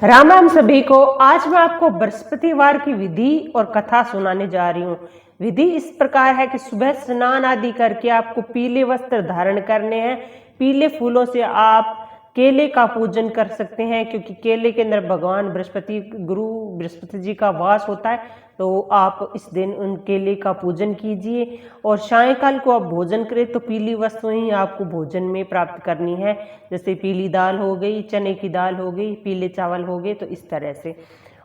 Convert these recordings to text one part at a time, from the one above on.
राम राम सभी को। आज मैं आपको बृहस्पतिवार की विधि और कथा सुनाने जा रही हूँ। विधि इस प्रकार है कि सुबह स्नान आदि करके आपको पीले वस्त्र धारण करने हैं। पीले फूलों से आप केले का पूजन कर सकते हैं, क्योंकि केले के अंदर भगवान बृहस्पति गुरु बृहस्पति जी का वास होता है। तो आप इस दिन उन केले का पूजन कीजिए और सायंकाल को आप भोजन करें तो पीली वस्तुएं ही आपको भोजन में प्राप्त करनी है। जैसे पीली दाल हो गई, चने की दाल हो गई, पीले चावल हो गए, तो इस तरह से।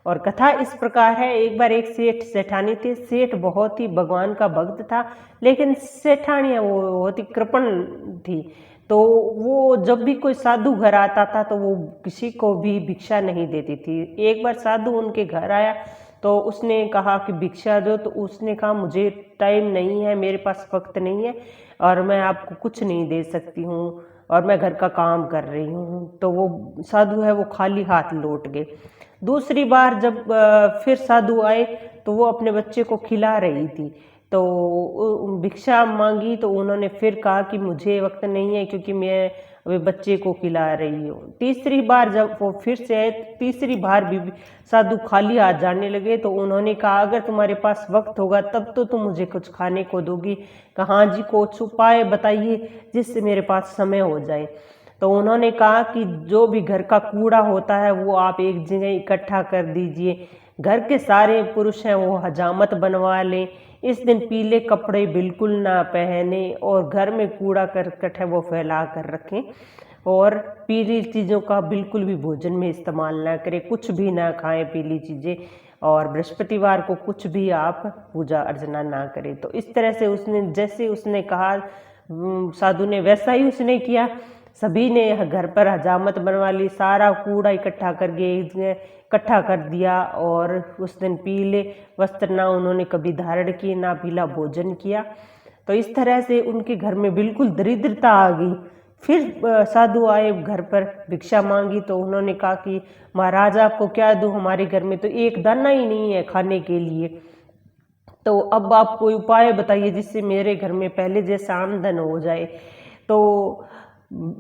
और कथा इस प्रकार है। एक बार एक सेठ सेठानी थे। सेठ बहुत ही भगवान का भक्त था, लेकिन सेठानियाँ वो बहुत ही कृपण थी। तो वो जब भी कोई साधु घर आता था तो वो किसी को भी भिक्षा नहीं देती थी। एक बार साधु उनके घर आया तो उसने कहा कि भिक्षा दो। तो उसने कहा मुझे टाइम नहीं है, मेरे पास वक्त नहीं है और मैं आपको कुछ नहीं दे सकती हूँ और मैं घर का काम कर रही हूँ। तो वो साधु है वो खाली हाथ लौट गए। दूसरी बार जब फिर साधु आए तो वो अपने बच्चे को खिला रही थी। तो भिक्षा मांगी तो उन्होंने फिर कहा कि मुझे वक्त नहीं है, क्योंकि मैं अभी बच्चे को खिला रही हूँ। तीसरी बार जब वो फिर से आए, तीसरी बार भी साधु खाली हाथ जाने लगे। तो उन्होंने कहा अगर तुम्हारे पास वक्त होगा तब तो तुम मुझे कुछ खाने को दोगी। कहा हाँ जी, कुछ उपाय बताइए जिससे मेरे पास समय हो जाए। तो उन्होंने कहा कि जो भी घर का कूड़ा होता है वो आप एक जगह इकट्ठा कर दीजिए। घर के सारे पुरुष हैं वो हजामत बनवा लें। इस दिन पीले कपड़े बिल्कुल ना पहने और घर में कूड़ा करकट है वो फैला कर रखें। और पीली चीज़ों का बिल्कुल भी भोजन में इस्तेमाल ना करें, कुछ भी ना खाएं पीली चीज़ें। और बृहस्पतिवार को कुछ भी आप पूजा अर्चना ना करें। तो इस तरह से उसने जैसे उसने कहा साधु ने वैसा ही उसने किया। सभी ने घर पर हजामत बनवा ली, सारा कूड़ा इकट्ठा करके इकट्ठा कर दिया। और उस दिन पीले वस्त्र ना उन्होंने कभी धारण किए, ना पीला भोजन किया। तो इस तरह से उनके घर में बिल्कुल दरिद्रता आ गई। फिर साधु आए घर पर, भिक्षा मांगी तो उन्होंने कहा कि महाराज आपको क्या दूं, हमारे घर में तो एक दाना ही नहीं है खाने के लिए। तो अब आप कोई उपाय बताइए जिससे मेरे घर में पहले जैसा आमदन हो जाए। तो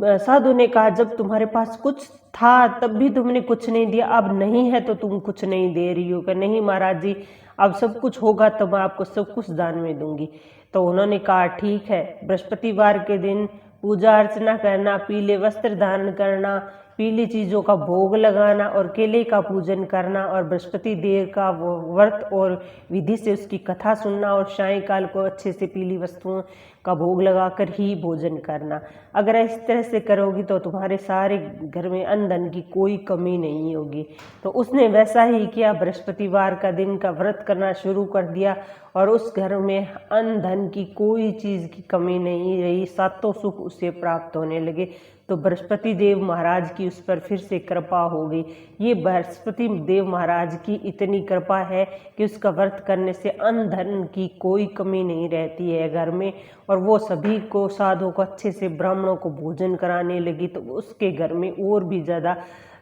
साधु ने कहा जब तुम्हारे पास कुछ था तब भी तुमने कुछ नहीं दिया, अब नहीं है तो तुम कुछ नहीं दे रही हो। कि नहीं महाराज जी, अब सब कुछ होगा तो मैं आपको सब कुछ दान में दूंगी। तो उन्होंने कहा ठीक है, बृहस्पतिवार के दिन पूजा अर्चना करना, पीले वस्त्र धारण करना, पीली चीज़ों का भोग लगाना और केले का पूजन करना और बृहस्पति देव का वो व्रत और विधि से उसकी कथा सुनना और सायंकाल को अच्छे से पीली वस्तुओं का भोग लगाकर ही भोजन करना। अगर इस तरह से करोगी तो तुम्हारे सारे घर में अन्न धन की कोई कमी नहीं होगी। तो उसने वैसा ही किया, बृहस्पतिवार का दिन का व्रत करना शुरू कर दिया और उस घर में अन्न धन की कोई चीज़ की कमी नहीं रही। सातों सुख उसे प्राप्त होने लगे। तो बृहस्पति देव महाराज की उस पर फिर से कृपा हो गई। ये बृहस्पति देव महाराज की इतनी कृपा है कि उसका व्रत करने से अन्न धन की कोई कमी नहीं रहती है घर में। और वो सभी को साधुओं को अच्छे से ब्राह्मणों को भोजन कराने लगी। तो उसके घर में और भी ज़्यादा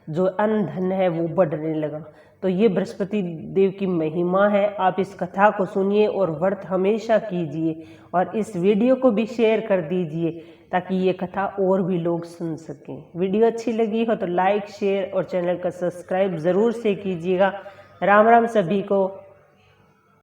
जो अन्न धन है वो बढ़ने लगा। तो ये बृहस्पति देव की महिमा है। आप इस कथा को सुनिए और व्रत हमेशा कीजिए और इस वीडियो को भी शेयर कर दीजिए ताकि ये कथा और भी लोग सुन सकें। वीडियो अच्छी लगी हो तो लाइक शेयर और चैनल का सब्सक्राइब ज़रूर से कीजिएगा। राम राम सभी को।